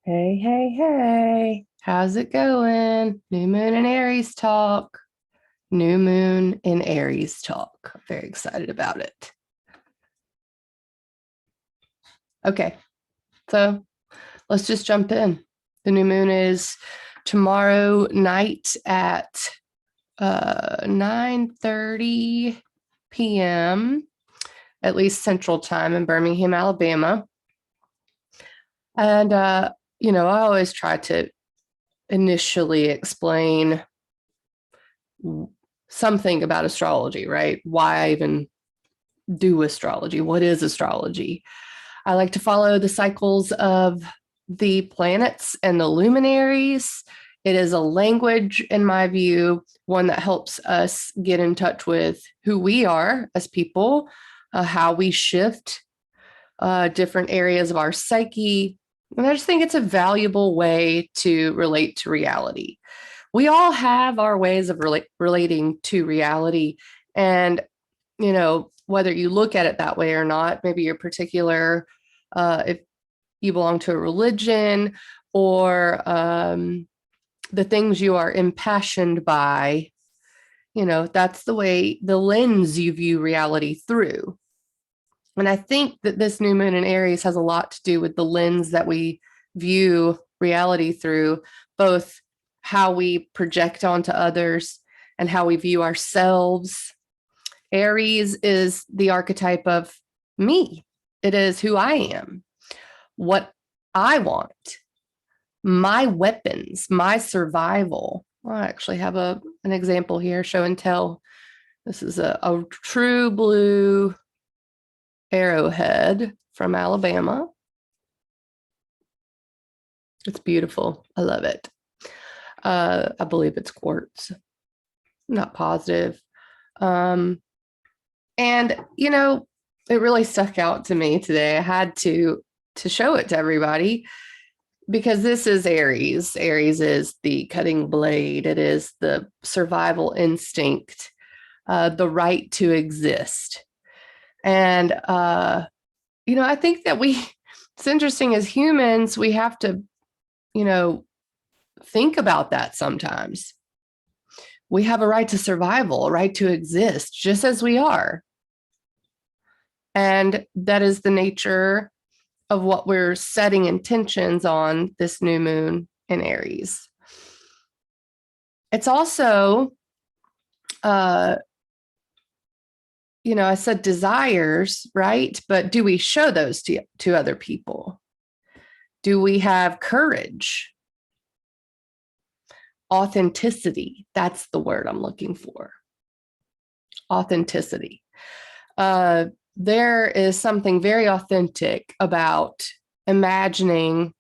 Hey, hey, hey. How's it going? New moon in Aries talk. New moon in Aries talk. I'm very excited about it. Okay, so let's just jump in. The new moon is tomorrow night at 9:30 p.m., at least Central Time in Birmingham, Alabama. And I always try to initially explain something about astrology, right? Why I even do astrology? What is astrology? I like to follow the cycles of the planets and the luminaries. It is a language, in my view, one that helps us get in touch with who we are as people, how we shift different areas of our psyche. And I just think it's a valuable way to relate to reality. We all have our ways of relating to reality. And, whether you look at it that way or not, maybe you're particular, if you belong to a religion or the things you are impassioned by, that's the lens you view reality through. And I think that this new moon in Aries has a lot to do with the lens that we view reality through, both how we project onto others and how we view ourselves. Aries is the archetype of me. It is who I am, what I want, my weapons, my survival. Well, I actually have an example here, show and tell. This is a true blue arrowhead from Alabama. It's beautiful. I love it. I believe it's quartz. I'm not positive. And it really stuck out to me today. I had to show it to everybody because this is Aries. Aries is the cutting blade. It is the survival instinct, the right to exist. And I think that it's interesting as humans, we have to, think about that sometimes. We have a right to survival, a right to exist just as we are. And that is the nature of what we're setting intentions on this new moon in Aries. It's also, I said desires, right? But do we show those to other people? Do we have courage? Authenticity. That's the word I'm looking for. Authenticity. There is something very authentic about imagining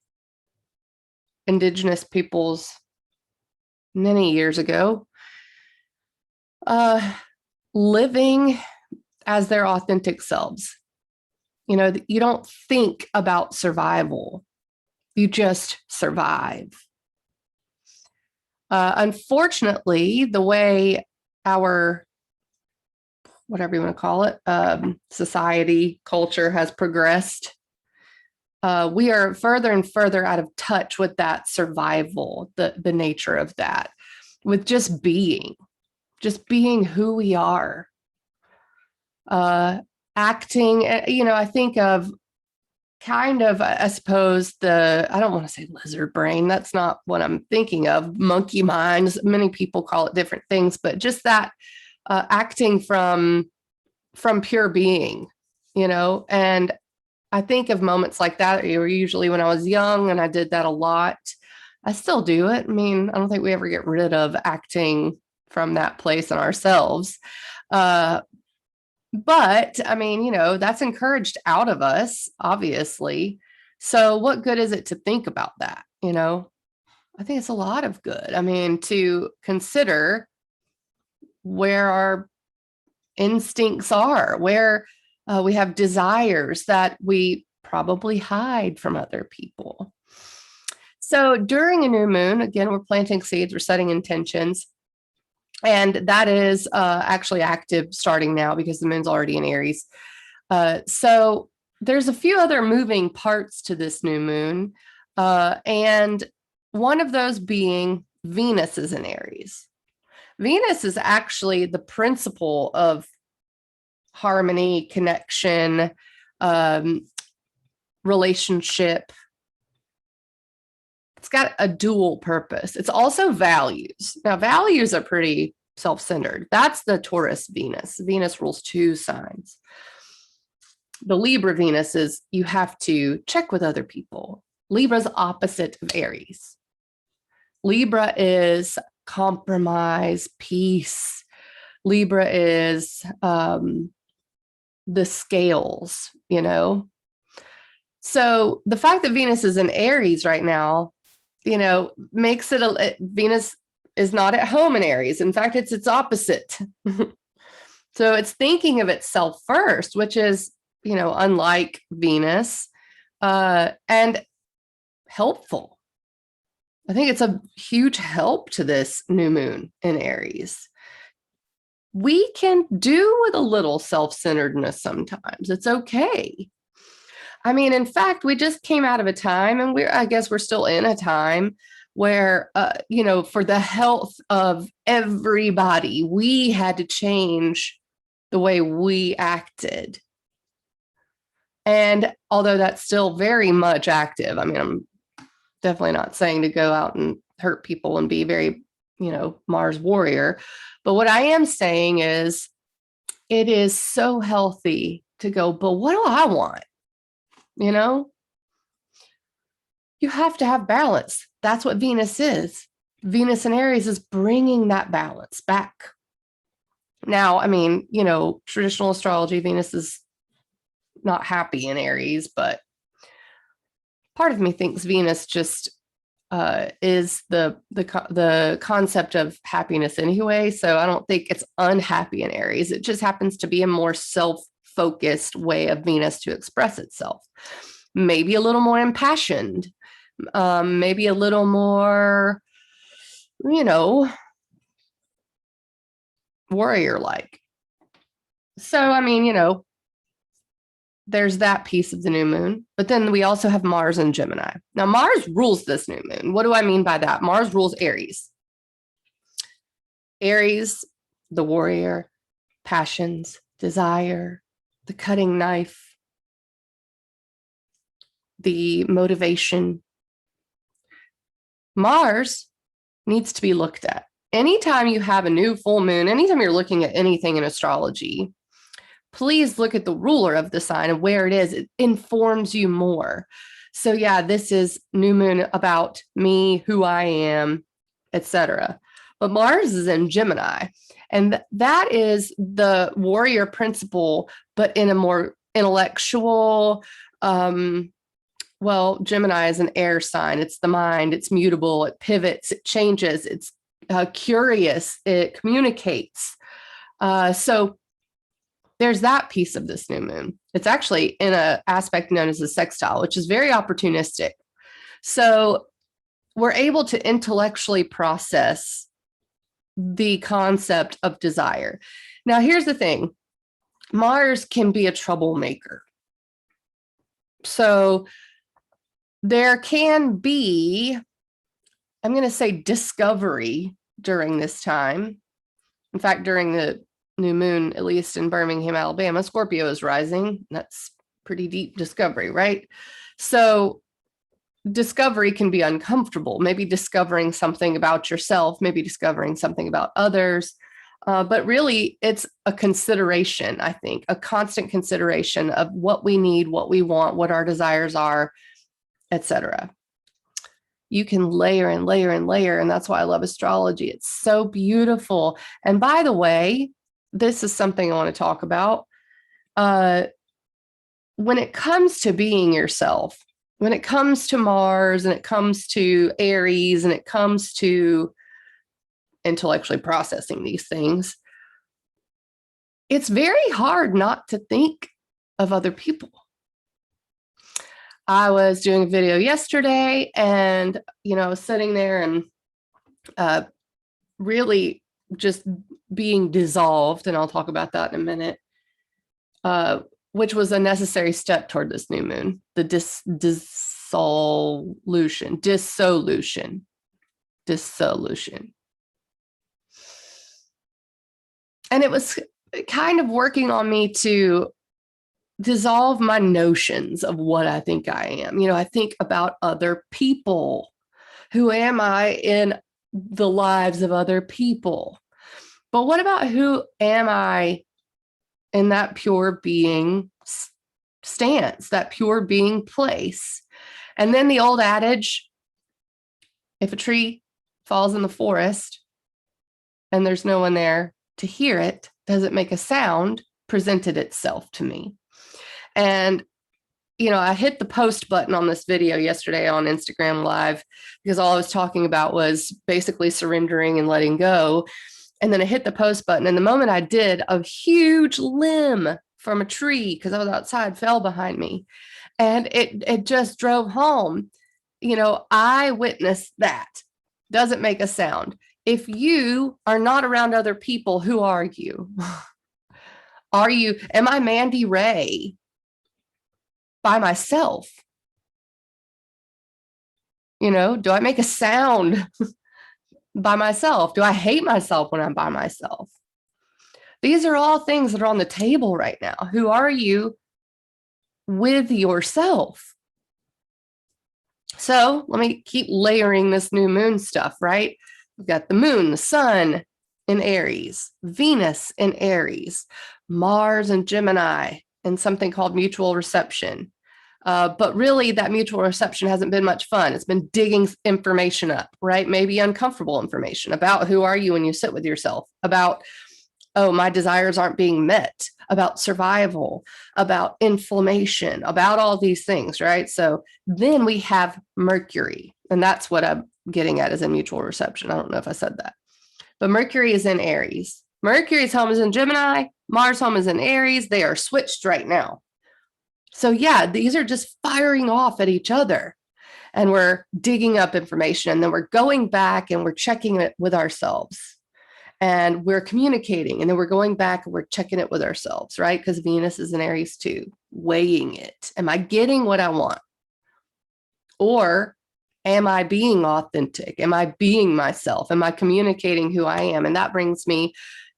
Indigenous peoples many years ago living as their authentic selves. You don't think about survival. You just survive. Unfortunately, the way our, whatever you want to call it, society, culture has progressed, we are further and further out of touch with that survival, the nature of that, with just being who we are. Acting, I think of kind of, I suppose, I don't want to say lizard brain. That's not what I'm thinking of. Monkey minds. Many people call it different things, but just that acting from pure being, and I think of moments like that usually when I was young, and I did that a lot. I still do it. I mean, I don't think we ever get rid of acting from that place in ourselves. But I mean, that's encouraged out of us, obviously. So what good is it to think about that? I think it's a lot of good. I mean, to consider where our instincts are, where we have desires that we probably hide from other people. So during a new moon, again, we're planting seeds, we're setting intentions. And that is actually active starting now because the moon's already in Aries. So there's a few other moving parts to this new moon. And one of those being Venus is in Aries. Venus is actually the principle of harmony, connection, relationship. It's got a dual purpose. It's also values. Now, values are pretty self-centered. That's the Taurus Venus. Venus rules 2 signs. The Libra Venus is you have to check with other people. Libra's opposite of Aries. Libra is compromise, peace. Libra is the scales, you know. So the fact that Venus is in Aries right now, you know, makes it Venus is not at home in Aries. In fact, it's its opposite. So it's thinking of itself first, which is, you know, unlike Venus, and helpful. I think it's a huge help to this new moon in Aries. We can do with a little self-centeredness sometimes. It's okay. I mean, in fact, we just came out of a time, and I guess we're still in a time where, you know, for the health of everybody, we had to change the way we acted. And although that's still very much active, I mean, I'm definitely not saying to go out and hurt people and be very, you know, Mars warrior. But what I am saying is it is so healthy to go, but what do I want? You know, you have to have balance. That's what Venus is. Venus in Aries is bringing that balance back. Now, I mean, you know, traditional astrology, Venus is not happy in Aries, but part of me thinks Venus just is the concept of happiness anyway. So I don't think it's unhappy in Aries. It just happens to be a more self-focused way of Venus to express itself. Maybe a little more impassioned, maybe a little more, you know, warrior-like. So, I mean, you know, there's that piece of the new moon, but then we also have Mars and Gemini. Now, Mars rules this new moon. What do I mean by that? Mars rules Aries. Aries, the warrior, passions, desire, the cutting knife, the motivation. Mars needs to be looked at. Anytime you have a new full moon, anytime you're looking at anything in astrology, please look at the ruler of the sign and where it is. It informs you more. So yeah, this is new moon about me, who I am, etc. But Mars is in Gemini, and that is the warrior principle, but in a more intellectual, well, Gemini is an air sign. It's the mind. It's mutable. It pivots. It changes. It's curious. It communicates. So there's that piece of this new moon. It's actually in an aspect known as a sextile, which is very opportunistic. So we're able to intellectually process the concept of desire. Now, here's the thing. Mars can be a troublemaker. So there can be, I'm going to say, discovery during this time. In fact, during the new moon, at least in Birmingham, Alabama, Scorpio is rising. That's pretty deep discovery, right? So discovery can be uncomfortable, maybe discovering something about yourself, maybe discovering something about others. But really, it's a consideration, I think, a constant consideration of what we need, what we want, what our desires are, etc. You can layer and layer and layer, and that's why I love astrology. It's so beautiful. And by the way, this is something I want to talk about. When it comes to being yourself, when it comes to Mars and it comes to Aries and it comes to intellectually processing these things, it's very hard not to think of other people. I was doing a video yesterday and, you know, I was sitting there and really just being dissolved, and I'll talk about that in a minute, which was a necessary step toward this new moon, the dissolution. And it was kind of working on me to dissolve my notions of what I think I am. You know, I think about other people. Who am I in the lives of other people? But what about who am I in that pure being stance, that pure being place? And then the old adage, if a tree falls in the forest and there's no one there to hear it, does it make a sound, presented itself to me. And, you know, I hit the post button on this video yesterday on Instagram Live because all I was talking about was basically surrendering and letting go. And then I hit the post button. And the moment I did, a huge limb from a tree, because I was outside, fell behind me. And it just drove home. You know, I witnessed that. Doesn't make a sound. If you are not around other people, who are you? Am I Mandy Ray by myself? You know, do I make a sound by myself? Do I hate myself when I'm by myself? These are all things that are on the table right now. Who are you with yourself? So let me keep layering this new moon stuff, right? We've got the moon, the sun in Aries, Venus in Aries, Mars and Gemini, and something called mutual reception. But really, that mutual reception hasn't been much fun. It's been digging information up, right? Maybe uncomfortable information about who are you when you sit with yourself, about, oh, my desires aren't being met, about survival, about inflammation, about all these things, right? So then we have Mercury, and that's what I'm getting at is in mutual reception. I don't know if I said that, but Mercury is in Aries. Mercury's home is in Gemini. Mars' home is in Aries. They are switched right now. So yeah, these are just firing off at each other, and we're digging up information, and then we're going back and we're checking it with ourselves, and we're communicating, and then we're going back and we're checking it with ourselves, right? Because Venus is in Aries too, weighing it. Am I getting what I want? Or am I being authentic? Am I being myself? Am I communicating who I am? And that brings me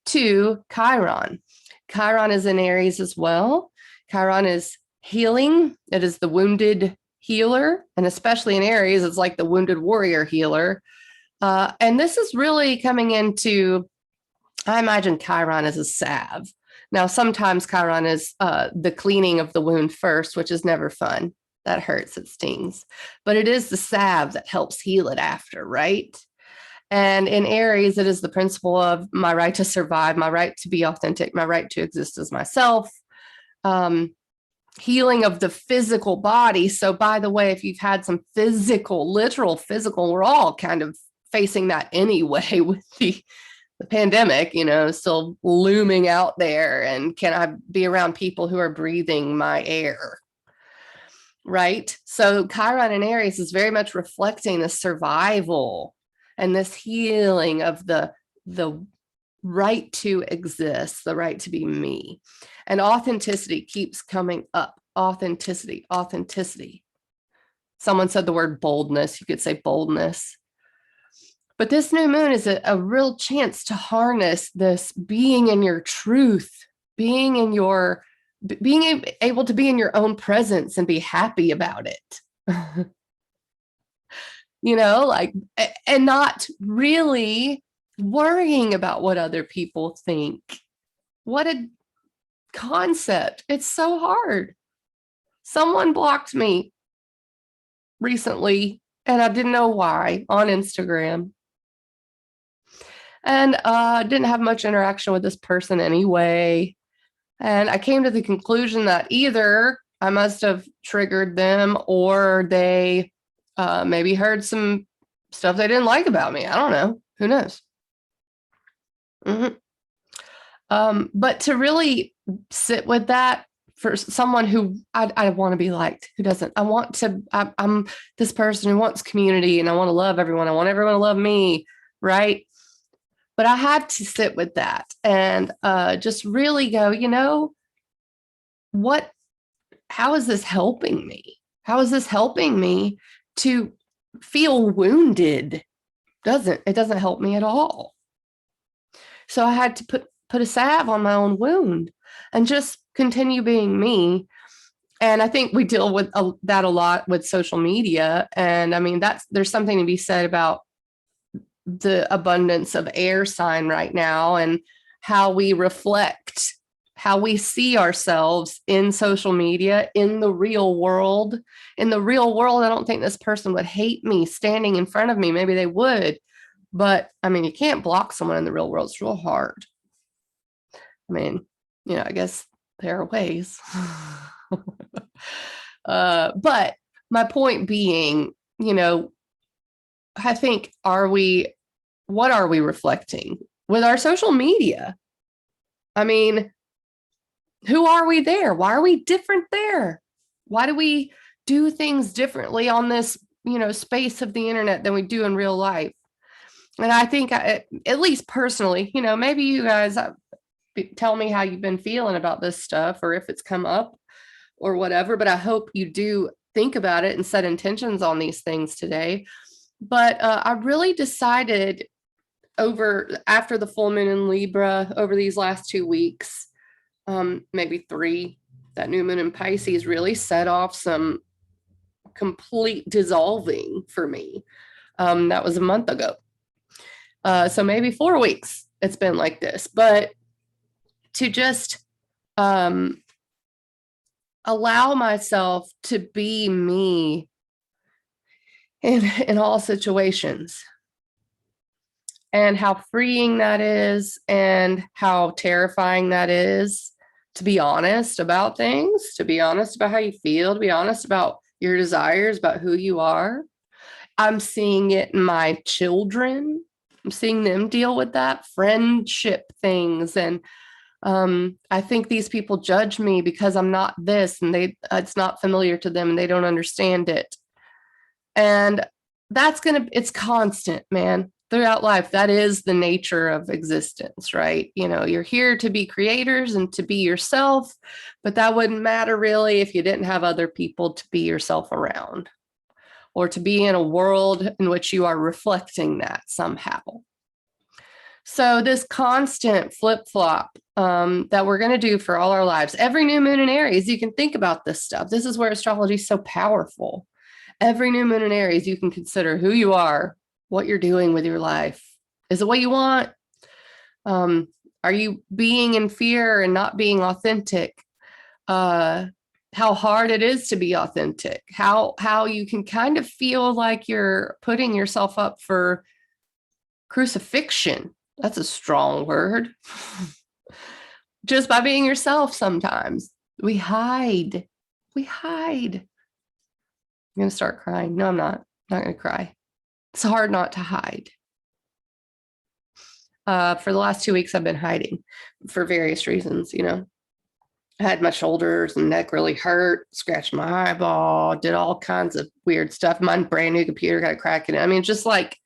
to Chiron. Chiron is in Aries as well. Chiron is healing. It is the wounded healer. And especially in Aries, it's like the wounded warrior healer. And this is really coming into, I imagine Chiron as a salve. Now, sometimes Chiron is the cleaning of the wound first, which is never fun. That hurts, it stings. But it is the salve that helps heal it after, right? And in Aries, it is the principle of my right to survive, my right to be authentic, my right to exist as myself. Healing of the physical body. So by the way, if you've had some literal physical, we're all kind of facing that anyway with the pandemic, you know, still looming out there. And can I be around people who are breathing my air? Right? So Chiron in Aries is very much reflecting the survival and this healing of the right to exist, the right to be me. And authenticity keeps coming up. Authenticity. Someone said the word boldness. You could say boldness. But this new moon is a real chance to harness this being in your truth, being able to be in your own presence and be happy about it. You know, like, and not really worrying about what other people think. What a concept. It's so hard. Someone blocked me recently, and I didn't know why, on Instagram. And didn't have much interaction with this person anyway. And I came to the conclusion that either I must have triggered them, or they maybe heard some stuff they didn't like about me. I don't know. Who knows? But to really sit with that for someone who I want to be liked, who doesn't. I'm this person who wants community, and I want to love everyone. I want everyone to love me, right? But I had to sit with that and just really go, you know, how is this helping me? How is this helping me to feel wounded? It doesn't help me at all. So I had to put a salve on my own wound and just continue being me. And I think we deal with that a lot with social media. And I mean, there's something to be said about the abundance of air sign right now and how we reflect, how we see ourselves in social media, in the real world. In the real world, I don't think this person would hate me standing in front of me. Maybe they would. But I mean, you can't block someone in the real world. It's real hard. I mean, I guess there are ways. But my point being, I think, what are we reflecting with our social media? I mean, who are we there? Why are we different there? Why do we do things differently on this, space of the internet than we do in real life? And I think, at least personally, maybe you guys tell me how you've been feeling about this stuff or if it's come up or whatever, but I hope you do think about it and set intentions on these things today. But I really decided after the full moon in Libra over these last 2 weeks, maybe 3, that new moon in Pisces really set off some complete dissolving for me. That was a month ago. So maybe 4 weeks it's been like this, but to just allow myself to be me in all situations, and how freeing that is and how terrifying that is, to be honest about things, to be honest about how you feel, to be honest about your desires, about who you are. I'm seeing it in my children. I'm seeing them deal with that, friendship things. And I think these people judge me because I'm not this, and it's not familiar to them and they don't understand it. And it's constant, man, throughout life. That is the nature of existence, right? You're here to be creators and to be yourself, but that wouldn't matter really if you didn't have other people to be yourself around, or to be in a world in which you are reflecting that somehow. So this constant flip-flop that we're going to do for all our lives, every new moon in Aries, you can think about this stuff. This is where astrology is so powerful. Every new moon in Aries, you can consider who you are, what you're doing with your life. Is it what you want? Are you being in fear and not being authentic? How hard it is to be authentic, how you can kind of feel like you're putting yourself up for crucifixion. That's a strong word. Just by being yourself sometimes. We hide. I'm going to start crying. No, I'm not. I'm not going to cry. It's hard not to hide. For the last 2 weeks, I've been hiding for various reasons, I had my shoulders and neck really hurt, scratched my eyeball, did all kinds of weird stuff. My brand new computer got a crack in it. I mean, just like,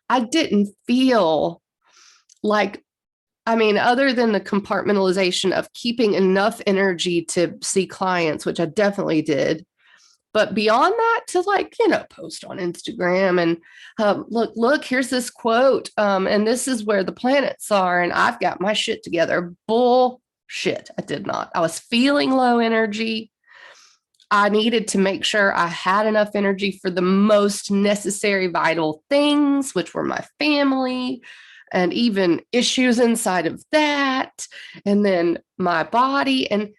I didn't feel like, other than the compartmentalization of keeping enough energy to see clients, which I definitely did. But beyond that, to post on Instagram and look, here's this quote. And this is where the planets are. And I've got my shit together. Bullshit. I did not. I was feeling low energy. I needed to make sure I had enough energy for the most necessary, vital things, which were my family and even issues inside of that. And then my body and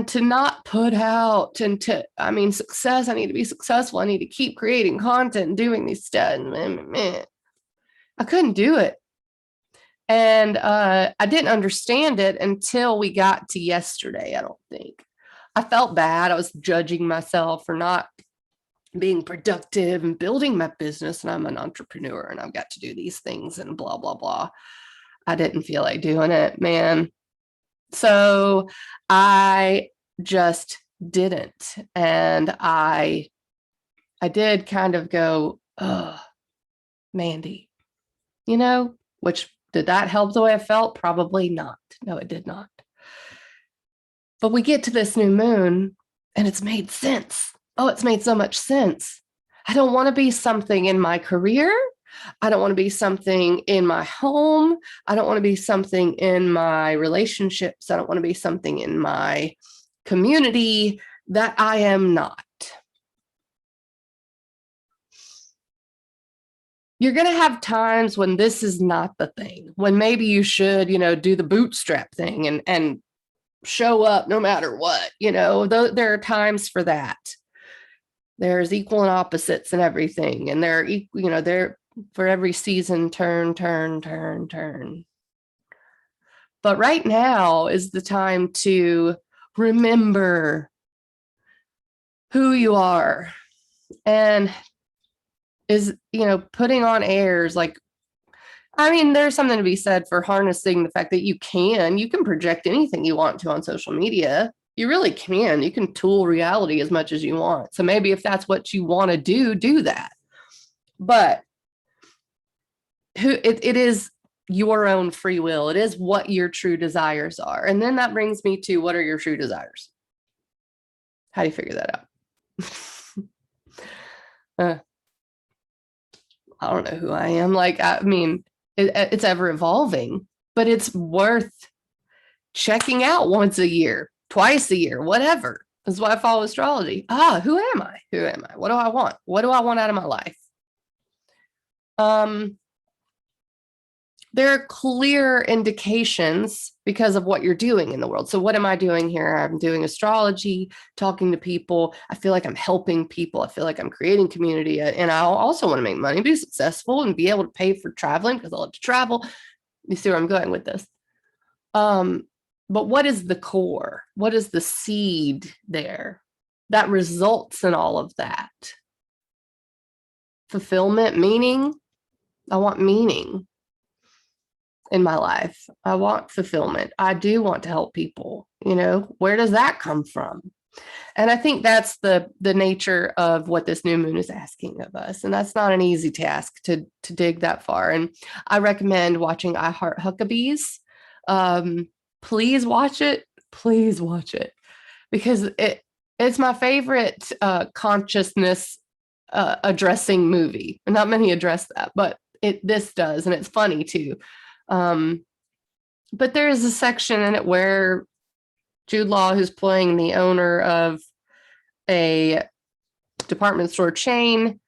to not put out and success. I need to be successful. I need to keep creating content and doing these stuff. I couldn't do it. And I didn't understand it until we got to yesterday, I don't think. I felt bad. I was judging myself for not being productive and building my business. And I'm an entrepreneur and I've got to do these things and blah, blah, blah. I didn't feel like doing it, man. So I just didn't. And I did kind of go, oh, Mandy, which did that help the way I felt? Probably not. No, it did not. But we get to this new moon and it's made sense. oh, it's made so much sense. I don't want to be something in my career. I don't want to be something in my home. I don't want to be something in my relationships. I don't want to be something in my community that I am not. You're going to have times when this is not the thing, when maybe you should, do the bootstrap thing and show up no matter what, there are times for that. There's equal and opposites and everything. And they're, they're for every season, turn. But right now is the time to remember who you are, and is, putting on airs. Like, I mean, there's something to be said for harnessing the fact that you can project anything you want to on social media. You really can. You can tool reality as much as you want. So maybe if that's what you want to do that. But it is your own free will. It is what your true desires are. And then that brings me to, what are your true desires? How do you figure that out? I don't know who I am. Like, I mean, it's ever evolving, but it's worth checking out once a year, twice a year, whatever. That's why I follow astrology. Who am I? Who am I? What do I want? What do I want out of my life? There are clear indications because of what you're doing in the world. So what am I doing here? I'm doing astrology, talking to people. I feel like I'm helping people. I feel like I'm creating community. And I also want to make money, be successful, and be able to pay for traveling because I love to travel. You see where I'm going with this? But what is the core? What is the seed there that results in all of that? Fulfillment, meaning. I want meaning in my life. I want fulfillment. I do want to help people. Where does that come from? And I think that's the nature of what this new moon is asking of us. And that's not an easy task to dig that far. And I recommend watching I Heart Huckabees. Please watch it. Please watch it, because it's my favorite consciousness addressing movie. And not many address that, but this does, and it's funny too. But there is a section in it where Jude Law, who's playing the owner of a department store chain,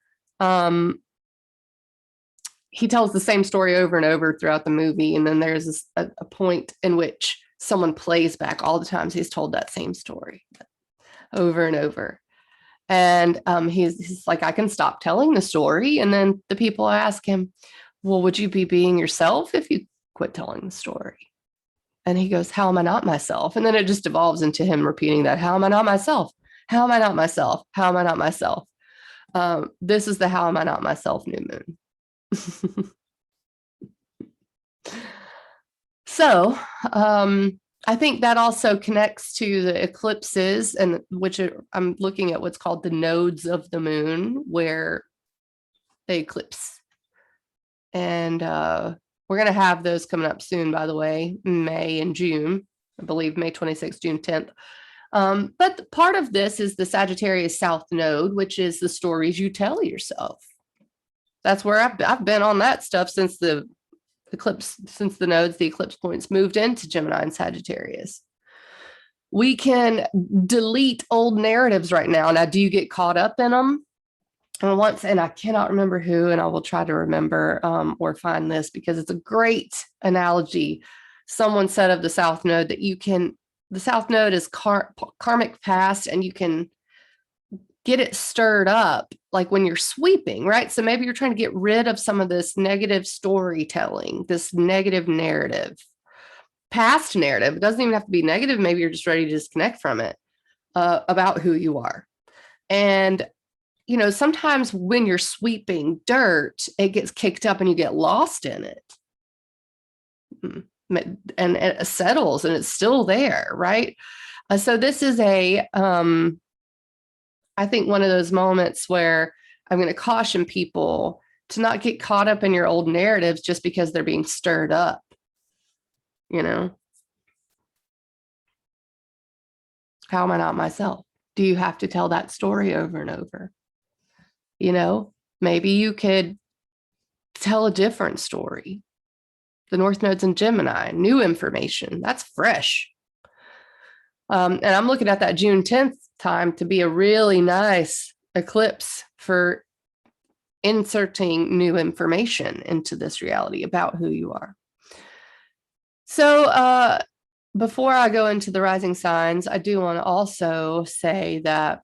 he tells the same story over and over throughout the movie. And then there's a point in which someone plays back all the times he's told that same story over and over. And he's like, I can stop telling the story. And then the people ask him, well, would you be being yourself if you quit telling the story? And he goes, how am I not myself? And then it just evolves into him repeating that. How am I not myself? How am I not myself? How am I not myself? This is the how am I not myself new moon. So I think that also connects to the eclipses, and I'm looking at what's called the nodes of the moon, where they eclipse. And we're going to have those coming up soon, by the way, May and June, I believe May 26th, June 10th. But part of this is the Sagittarius South Node, which is the stories you tell yourself. That's where I've been on that stuff since the eclipse points moved into Gemini and Sagittarius. We can delete old narratives right now. Now, do you get caught up in them? And I cannot remember who, and I will try to remember or find this, because it's a great analogy. Someone said of the South Node that the South Node is karmic past, and you can get it stirred up like when you're sweeping, right? So maybe you're trying to get rid of some of this negative storytelling, this negative narrative, past narrative. It doesn't even have to be negative. Maybe you're just ready to disconnect from it about who you are. And sometimes when you're sweeping dirt, it gets kicked up and you get lost in it. And it settles and it's still there, right? So this is I think one of those moments where I'm going to caution people to not get caught up in your old narratives just because they're being stirred up. How am I not myself? Do you have to tell that story over and over? You know, maybe you could tell a different story. The North Node's in Gemini, new information. That's fresh. And I'm looking at that June 10th time to be a really nice eclipse for inserting new information into this reality about who you are. So before I go into the rising signs, I do want to also say that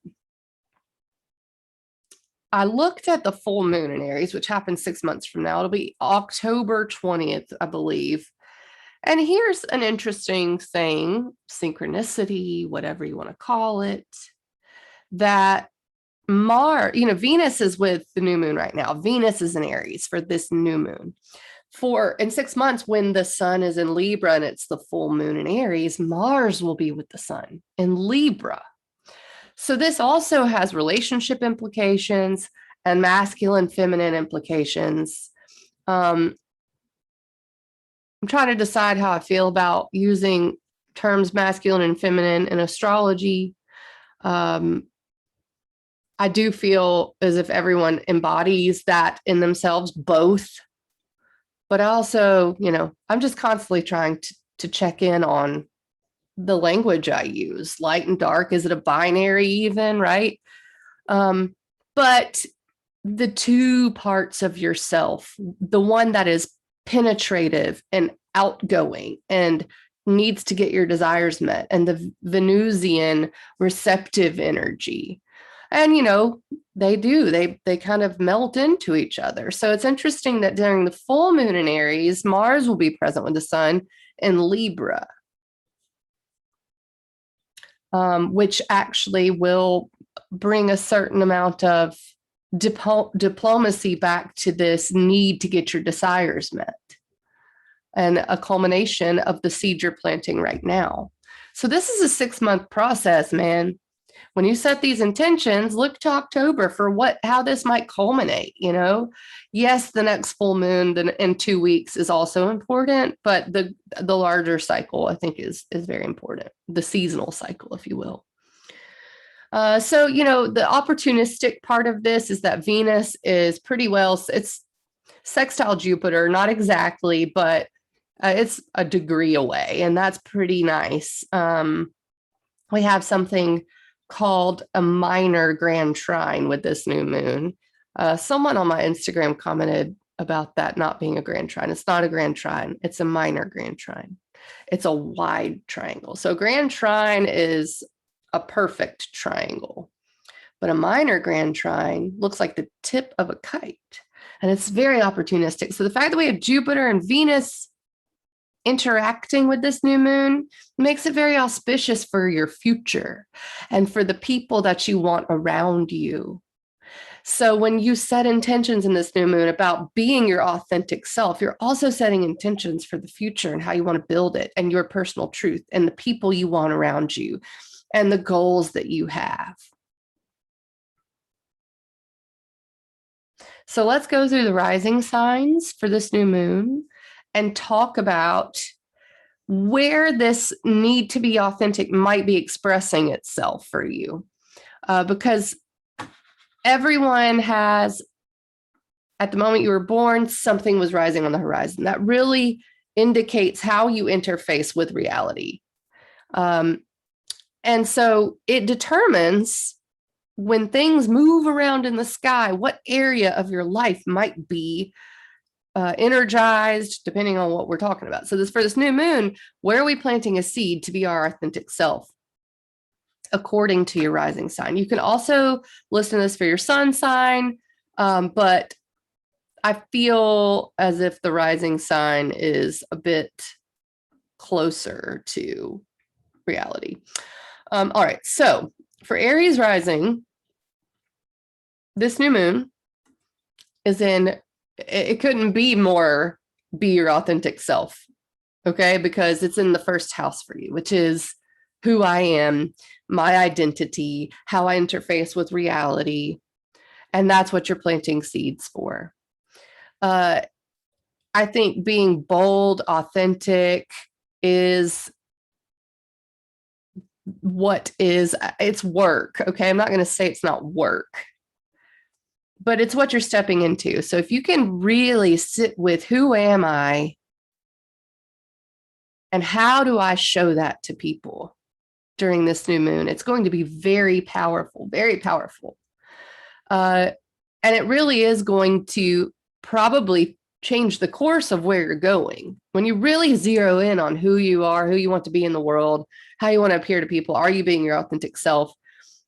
I looked at the full moon in Aries, which happens 6 months from now. It'll be October 20th, I believe. And here's an interesting thing, synchronicity, whatever you want to call it, that Venus is with the new moon right now. Venus is in Aries for this new moon. In 6 months, when the sun is in Libra and it's the full moon in Aries, Mars will be with the sun in Libra. So this also has relationship implications and masculine, feminine implications. I'm trying to decide how I feel about using terms masculine and feminine in astrology. I do feel as if everyone embodies that in themselves, both. But also, I'm just constantly trying to check in on the language I use. Light and dark, is it a binary even, right? But the two parts of yourself, the one that is penetrative and outgoing and needs to get your desires met, and the Venusian receptive energy. And, they kind of melt into each other. So it's interesting that during the full moon in Aries, Mars will be present with the sun in Libra, which actually will bring a certain amount of diplomacy back to this need to get your desires met, and a culmination of the seed you're planting right now. So this is a 6-month process, man. When you set these intentions, look to October for how this might culminate. Yes, the next full moon in 2 weeks is also important, but the larger cycle, I think, is very important. The seasonal cycle, if you will. So the opportunistic part of this is that Venus is pretty well, it's sextile Jupiter, not exactly, but it's a degree away, and that's pretty nice. We have something called a minor grand trine with this new moon. Someone on my Instagram commented about that not being a grand trine. It's not a grand trine. It's a minor grand trine. It's a wide triangle. So grand trine is a perfect triangle, but a minor grand trine looks like the tip of a kite, and it's very opportunistic. So the fact that we have Jupiter and Venus interacting with this new moon makes it very auspicious for your future and for the people that you want around you. So when you set intentions in this new moon about being your authentic self, you're also setting intentions for the future and how you want to build it, and your personal truth, and the people you want around you, and the goals that you have. So let's go through the rising signs for this new moon and talk about where this need to be authentic might be expressing itself for you. Because everyone has, at the moment you were born, something was rising on the horizon. That really indicates how you interface with reality. And so it determines, when things move around in the sky, what area of your life might be energized, depending on what we're talking about. So for this new moon, where are we planting a seed to be our authentic self according to your rising sign? You can also listen to this for your sun sign, but I feel as if the rising sign is a bit closer to reality. All right, so for Aries rising, this new moon is in, it couldn't be more be your authentic self, okay? Because it's in the first house for you, which is who I am, my identity, how I interface with reality. And that's what you're planting seeds for. I think being bold, authentic is it's work. Okay. I'm not going to say it's not work, but it's what you're stepping into. So if you can really sit with who am I and how do I show that to people during this new moon, it's going to be very powerful, very powerful. And it really is going to probably change the course of where you're going. When you really zero in on who you are, who you want to be in the world, how you want to appear to people, are you being your authentic self?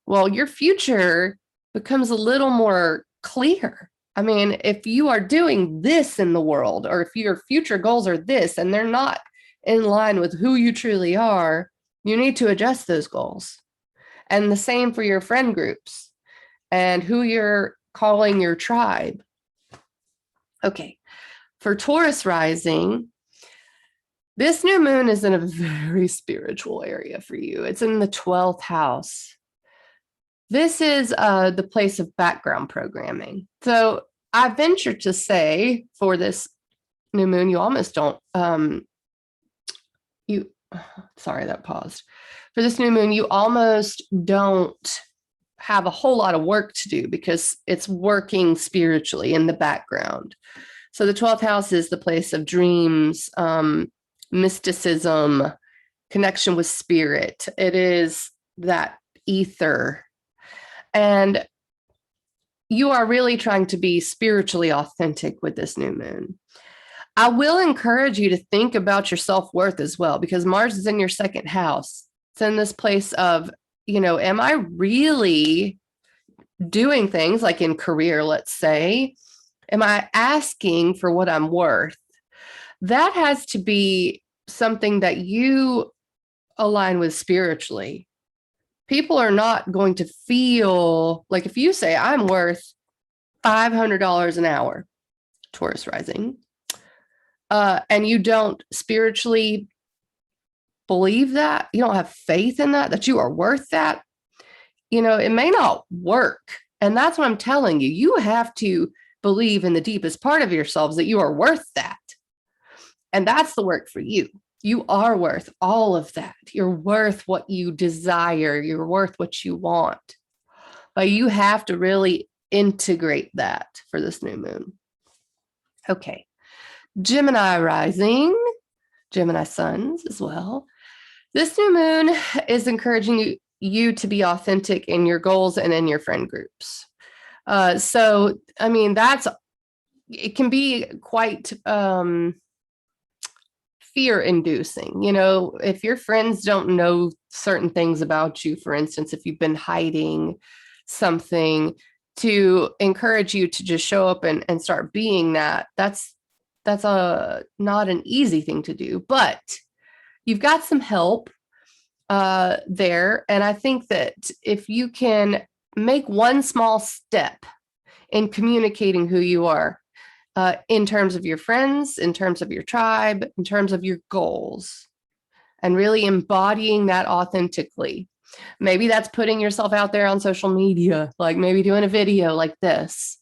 Well, your future becomes a little more clear. I mean, if you are doing this in the world, or if your future goals are this and they're not in line with who you truly are, you need to adjust those goals. And the same for your friend groups and who you're calling your tribe. Okay. For Taurus rising, this new moon is in a very spiritual area for you. It's in the 12th house. This is the place of background programming. So I venture to say for this new moon, you almost don't, sorry, that paused. For this new moon, you almost don't have a whole lot of work to do because it's working spiritually in the background. So the 12th house is the place of dreams, mysticism, connection with spirit. It is that ether. And you are really trying to be spiritually authentic with this new moon. I will encourage you to think about your self-worth as well, because Mars is in your second house. It's in this place of, am I really doing things like in career, let's say? Am I asking for what I'm worth? That has to be something that you align with spiritually. People are not going to feel like if you say, I'm worth $500 an hour, Taurus rising, and you don't spiritually believe that, you don't have faith in that you are worth that, it may not work. And that's what I'm telling you. You have to believe in the deepest part of yourselves that you are worth that. And that's the work for you. You are worth all of that. You're worth what you desire. You're worth what you want. But you have to really integrate that for this new moon. Okay. Gemini rising, Gemini suns as well. This new moon is encouraging you to be authentic in your goals and in your friend groups. So, I mean, it can be quite fear-inducing. If your friends don't know certain things about you, for instance, if you've been hiding something, to encourage you to just show up and start being that's not an easy thing to do, but you've got some help there. And I think that if you can make one small step in communicating who you are, in terms of your friends, in terms of your tribe, in terms of your goals, and really embodying that authentically. Maybe that's putting yourself out there on social media, like maybe doing a video like this.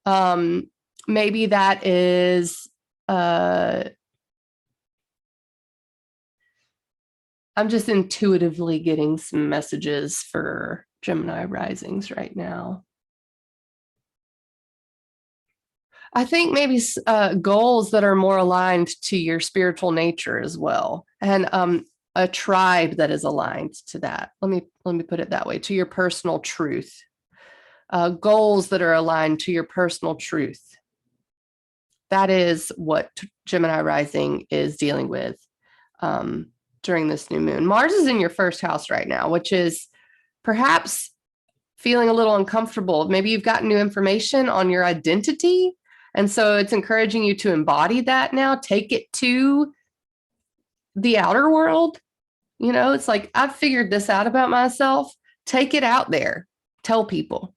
Maybe that is, I'm just intuitively getting some messages for Gemini risings right now. I think maybe goals that are more aligned to your spiritual nature as well, and a tribe that is aligned to that. Let me put it that way, to your personal truth. Goals that are aligned to your personal truth. That is what Gemini rising is dealing with during this new moon. Mars is in your first house right now, which is perhaps feeling a little uncomfortable. Maybe you've gotten new information on your identity. And so it's encouraging you to embody that now, take it to the outer world. It's like, I've figured this out about myself. Take it out there. Tell people.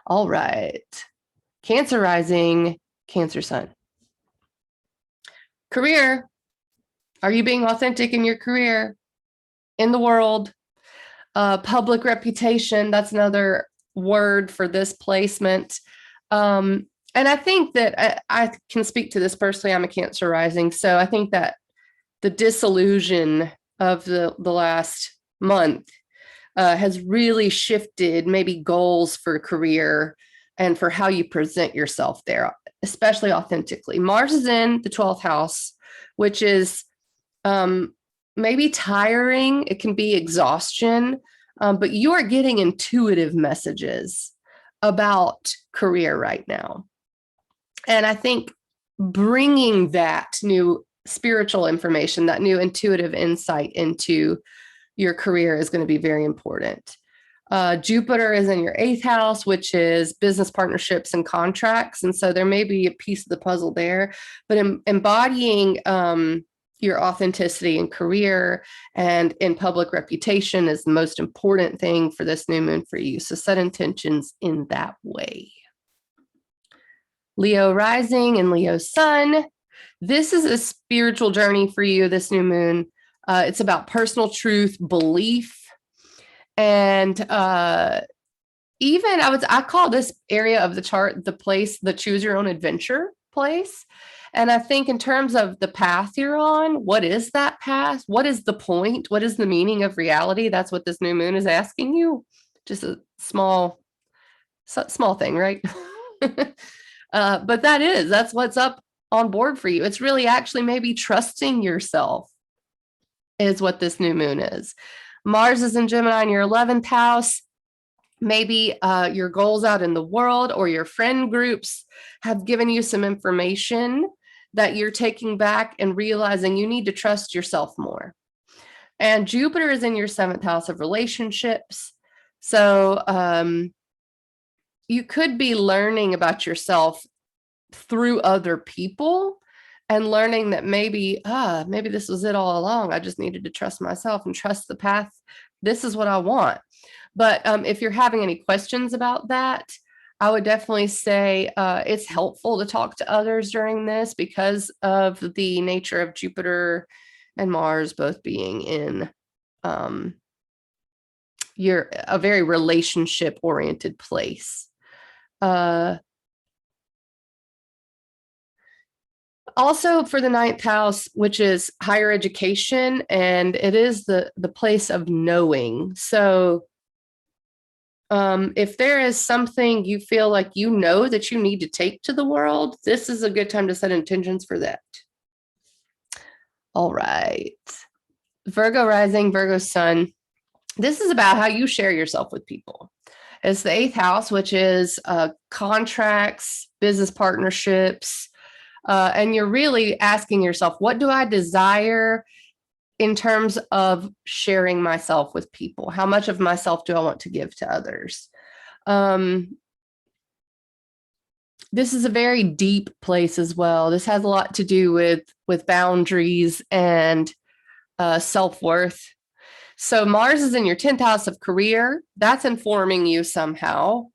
All right. Cancer rising, Cancer sun. Career. Are you being authentic in your career, in the world? Public reputation. That's another word for this placement. And I think that I can speak to this personally. I'm a Cancer rising. So I think that the disillusion of the last month has really shifted maybe goals for career and for how you present yourself there, especially authentically. Mars is in the 12th house, which is maybe tiring. It can be exhaustion, but you are getting intuitive messages about career right now. And I think bringing that new spiritual information, that new intuitive insight into your career is going to be very important. Jupiter is in your 8th house, which is business partnerships and contracts. And so there may be a piece of the puzzle there, but embodying your authenticity in career and in public reputation is the most important thing for this new moon for you. So set intentions in that way. Leo rising and Leo sun. This is a spiritual journey for you, this new moon. It's about personal truth, belief, and even I call this area of the chart the place, the choose your own adventure place. And I think in terms of the path you're on, what is that path? What is the point? What is the meaning of reality? That's what this new moon is asking you. Just a small thing, right? But that's what's up on board for you. It's really actually maybe trusting yourself is what this new moon is. Mars is in Gemini in your 11th house. Maybe your goals out in the world or your friend groups have given you some information that you're taking back and realizing you need to trust yourself more. And Jupiter is in your 7th house of relationships. So you could be learning about yourself through other people and learning that maybe this was it all along. I just needed to trust myself and trust the path. This is what I want. But if you're having any questions about that, I would definitely say it's helpful to talk to others during this because of the nature of Jupiter and Mars both being in a very relationship-oriented place. Also for the 9th house, which is higher education, and it is the place of knowing. So if there is something you feel like you know that you need to take to the world, this is a good time to set intentions for that. All right. Virgo rising, Virgo sun. This is about how you share yourself with people. It's the 8th house, which is contracts, business partnerships, and you're really asking yourself, what do I desire in terms of sharing myself with people? How much of myself do I want to give to others? This is a very deep place as well. This has a lot to do with boundaries and self-worth. So Mars is in your 10th house of career. That's informing you somehow.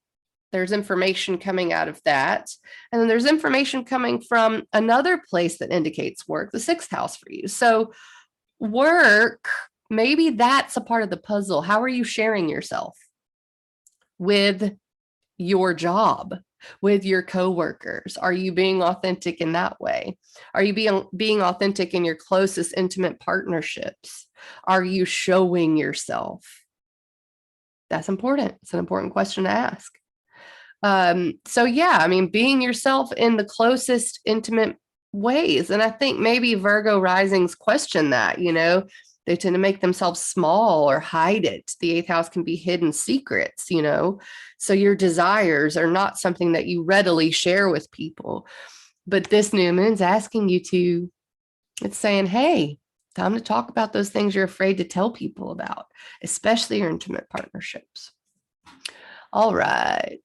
There's information coming out of that. And then there's information coming from another place that indicates work, the 6th house for you. So work, maybe that's a part of the puzzle. How are you sharing yourself with your job, with your coworkers? Are you being authentic in that way? Are you being authentic in your closest intimate partnerships? Are you showing yourself? That's important. It's an important question to ask. So yeah, I mean, being yourself in the closest intimate ways. And I think maybe Virgo risings question that, they tend to make themselves small or hide it. The 8th house can be hidden secrets, so your desires are not something that you readily share with people. But this new moon's asking you to, it's saying, hey, time to talk about those things you're afraid to tell people about, especially your intimate partnerships. All right.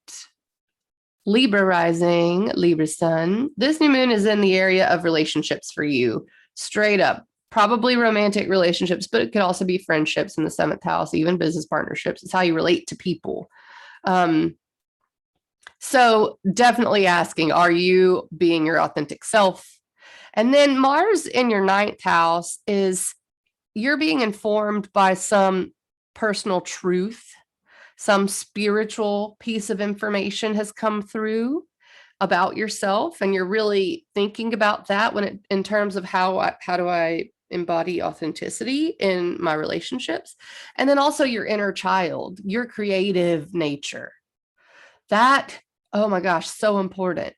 Libra rising, Libra sun. This new moon is in the area of relationships for you, straight up. Probably romantic relationships, but it could also be friendships in the 7th house, even business partnerships. It's how you relate to people. So definitely asking, are you being your authentic self? And then Mars in your 9th house is you're being informed by some personal truth. Some spiritual piece of information has come through about yourself, and you're really thinking about that in terms of how do I embody authenticity in my relationships. And then also your inner child, your creative nature. That, oh my gosh, so important.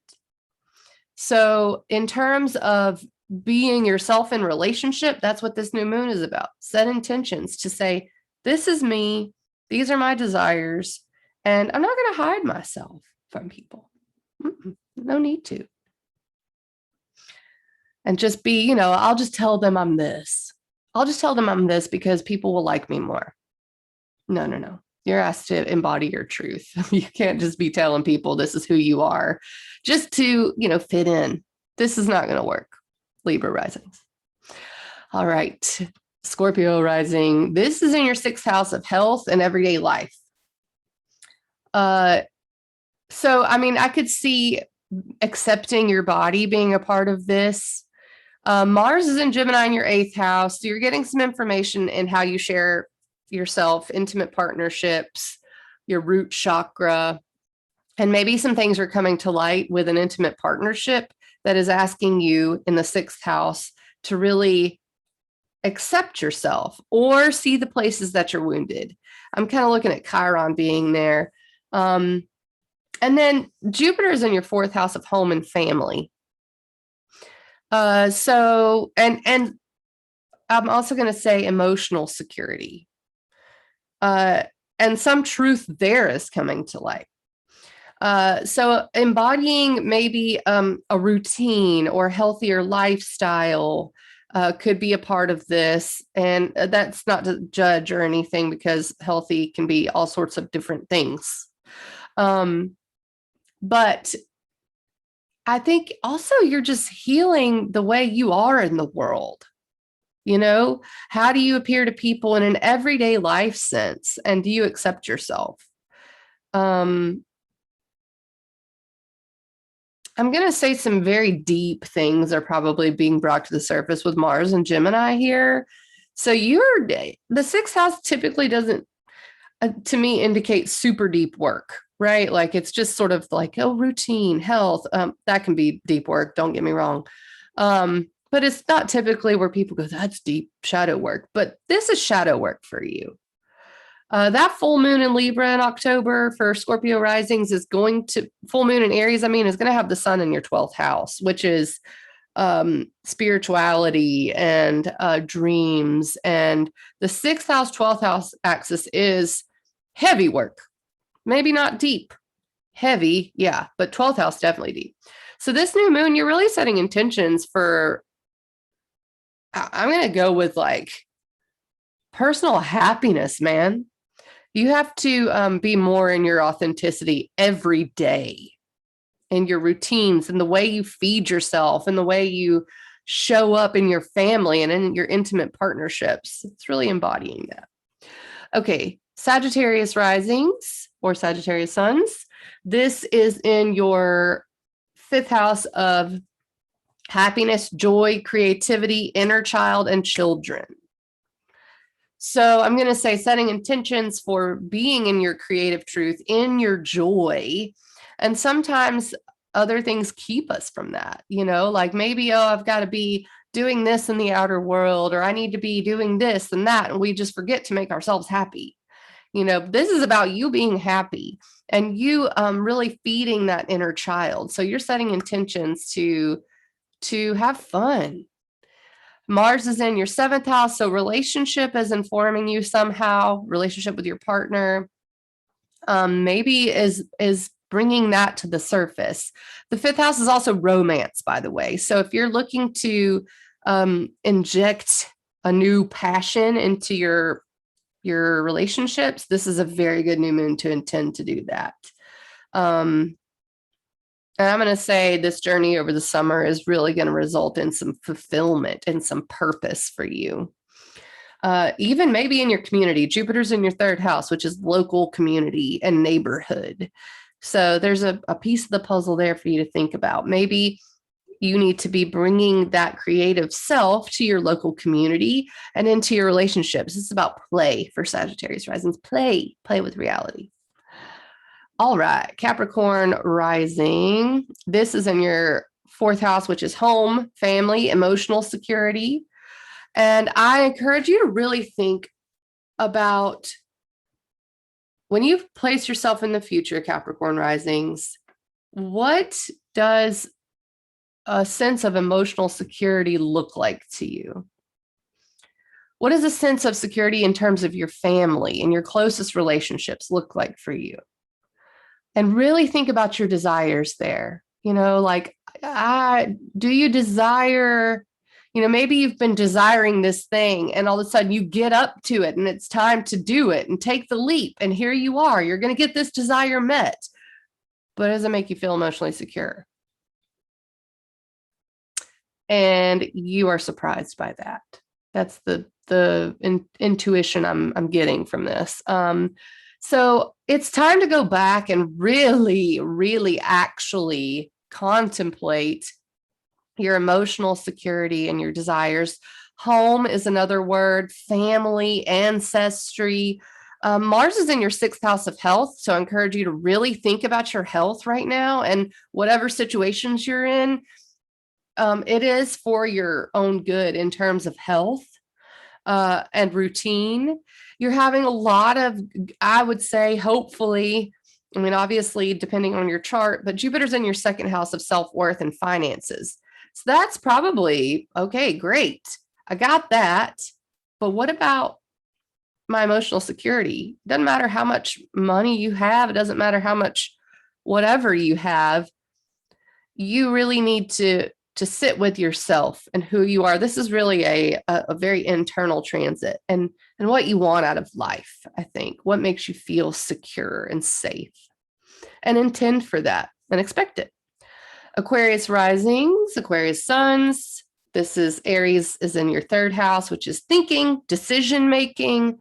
So in terms of being yourself in relationship, that's what this new moon is about. Set intentions to say, this is me, these are my desires, and I'm not going to hide myself from people. No need to. And just be, I'll just tell them I'm this. I'll just tell them I'm this because people will like me more. No. You're asked to embody your truth. You can't just be telling people this is who you are just to, fit in. This is not going to work. Libra risings. All right. Scorpio rising. This is in your 6th house of health and everyday life. I could see accepting your body being a part of this. Mars is in Gemini in your 8th house. So you're getting some information in how you share yourself, intimate partnerships, your root chakra, and maybe some things are coming to light with an intimate partnership that is asking you in the 6th house to really accept yourself or see the places that you're wounded. I'm kind of looking at Chiron being there. And then Jupiter is in your 4th house of home and family. And I'm also going to say emotional security. And some truth there is coming to light. So embodying maybe a routine or healthier lifestyle could be a part of this. And that's not to judge or anything because healthy can be all sorts of different things. But I think also you're just healing the way you are in the world. How do you appear to people in an everyday life sense? And do you accept yourself? I'm going to say some very deep things are probably being brought to the surface with Mars and Gemini here. So the 6th house typically doesn't, to me, indicate super deep work, right? Like it's just sort of like, routine, health. That can be deep work. Don't get me wrong. But it's not typically where people go, that's deep shadow work. But this is shadow work for you. That full moon in Libra in October for Scorpio risings is full moon in Aries, is going to have the sun in your 12th house, which is spirituality and dreams. And the 6th house, 12th house axis is heavy work. Maybe not deep, heavy. Yeah, but 12th house, definitely deep. So this new moon, you're really setting intentions for, I'm going to go with like personal happiness, man. You have to be more in your authenticity every day in your routines and the way you feed yourself and the way you show up in your family and in your intimate partnerships. It's really embodying that. Okay, Sagittarius risings or Sagittarius suns. This is in your 5th house of happiness, joy, creativity, inner child, and children. So I'm going to say setting intentions for being in your creative truth, in your joy. And sometimes other things keep us from that, like maybe, I've got to be doing this in the outer world, or I need to be doing this and that. And we just forget to make ourselves happy. This is about you being happy and you really feeding that inner child. So you're setting intentions to have fun. Mars is in your 7th house. So relationship is informing you somehow, relationship with your partner, maybe is bringing that to the surface. The 5th house is also romance, by the way. So if you're looking to inject a new passion into your relationships, this is a very good new moon to intend to do that. And I'm going to say this journey over the summer is really going to result in some fulfillment and some purpose for you. Even maybe in your community. Jupiter's in your 3rd house, which is local community and neighborhood. So there's a piece of the puzzle there for you to think about. Maybe you need to be bringing that creative self to your local community and into your relationships. It's about play for Sagittarius risings. Play with reality. All right, Capricorn rising. This is in your 4th house, which is home, family, emotional security. And I encourage you to really think about when you place yourself in the future, Capricorn Risings, what does a sense of emotional security look like to you? What does a sense of security in terms of your family and your closest relationships look like for you? And really think about your desires there. Like, do you desire, maybe you've been desiring this thing and all of a sudden you get up to it and it's time to do it and take the leap. And here you are, you're going to get this desire met. But does it make you feel emotionally secure? And you are surprised by that. That's the intuition I'm getting from this. So it's time to go back and really, really actually contemplate your emotional security and your desires. Home is another word, family, ancestry. Mars is in your 6th house of health. So I encourage you to really think about your health right now and whatever situations you're in. It is for your own good in terms of health and routine. You're having a lot of, I would say, hopefully, I mean, obviously, depending on your chart, but Jupiter's in your 2nd house of self-worth and finances. So that's probably, okay, great. I got that. But what about my emotional security? It doesn't matter how much money you have. It doesn't matter how much whatever you have. You really need to sit with yourself and who you are. This is really a very internal transit and what you want out of life, I think. What makes you feel secure and safe, and intend for that and expect it. Aquarius risings, Aquarius suns. This is Aries is in your 3rd house, which is thinking, decision making.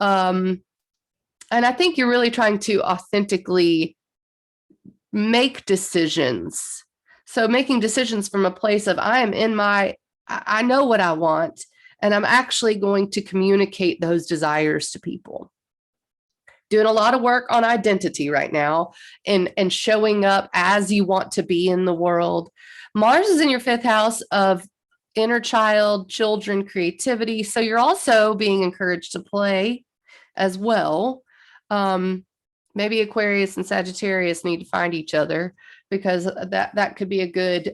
And I think you're really trying to authentically make decisions. So making decisions from a place of I know what I want, and I'm actually going to communicate those desires to people. Doing a lot of work on identity right now and showing up as you want to be in the world. Mars is in your 5th house of inner child, children, creativity. So you're also being encouraged to play as well. Maybe Aquarius and Sagittarius need to find each other, because that could be a good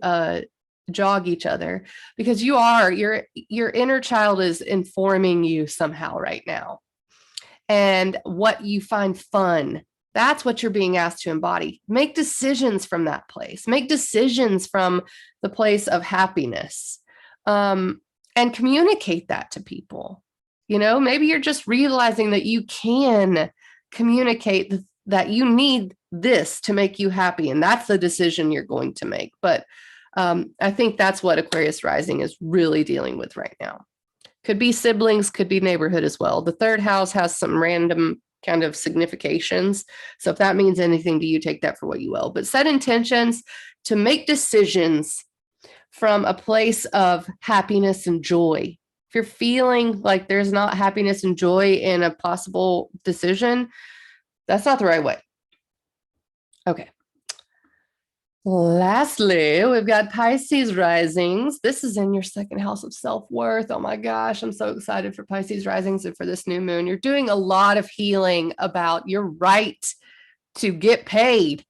jog each other, because your inner child is informing you somehow right now. And what you find fun, that's what you're being asked to embody. Make decisions from that place. Make decisions from the place of happiness, and communicate that to people. Maybe you're just realizing that you can communicate that you need this to make you happy, and that's the decision you're going to make. But I think that's what Aquarius rising is really dealing with right now. Could be siblings, could be neighborhood as well. The 3rd house has some random kind of significations. So if that means anything to you, take that for what you will. But set intentions to make decisions from a place of happiness and joy. If you're feeling like there's not happiness and joy in a possible decision, that's not the right way. Okay. Lastly, we've got Pisces risings. This is in your 2nd house of self-worth. Oh my gosh, I'm so excited for Pisces risings and for this new moon. You're doing a lot of healing about your right to get paid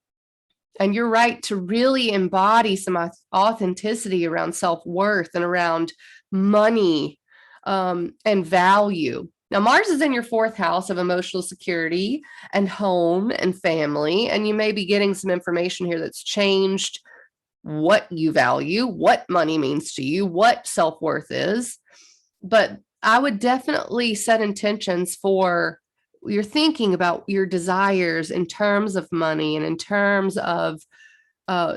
and your right to really embody some authenticity around self-worth and around money and value. Now, Mars is in your 4th house of emotional security and home and family, and you may be getting some information here that's changed what you value, what money means to you, what self-worth is. But I would definitely set intentions for you're thinking about your desires in terms of money and in terms of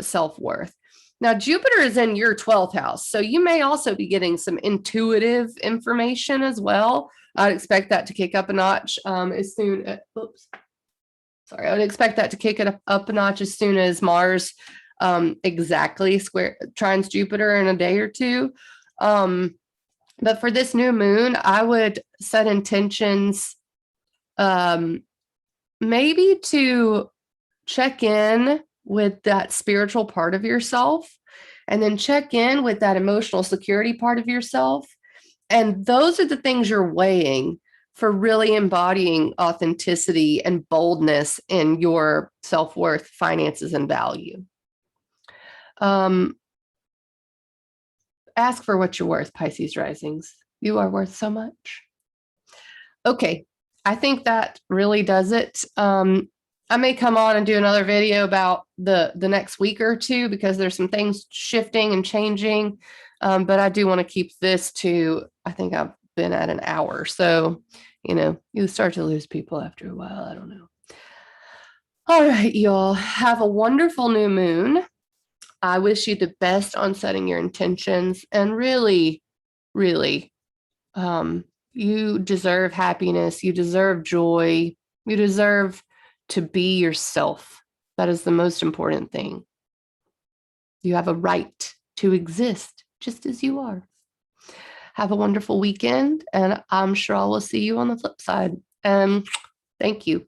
self-worth. Now, Jupiter is in your 12th house, so you may also be getting some intuitive information as well. I'd expect that to kick up a notch as soon as, I would expect that to kick it up a notch as soon as Mars exactly trines Jupiter in a day or two. But for this new moon, I would set intentions maybe to check in with that spiritual part of yourself, and then check in with that emotional security part of yourself, And those are the things you're weighing for really embodying authenticity and boldness in your self-worth, finances, and value. Ask for what you're worth, Pisces risings. You are worth so much. Okay, I think that really does it. I may come on and do another video about the next week or two because there's some things shifting and changing. But I do want to keep this to, I think I've been at an hour. So, you start to lose people after a while. I don't know. All right, y'all. Have a wonderful new moon. I wish you the best on setting your intentions, and really, really, you deserve happiness. You deserve joy. You deserve to be yourself. That is the most important thing. You have a right to exist just as you are. Have a wonderful weekend, and I'm sure I will see you on the flip side. Thank you.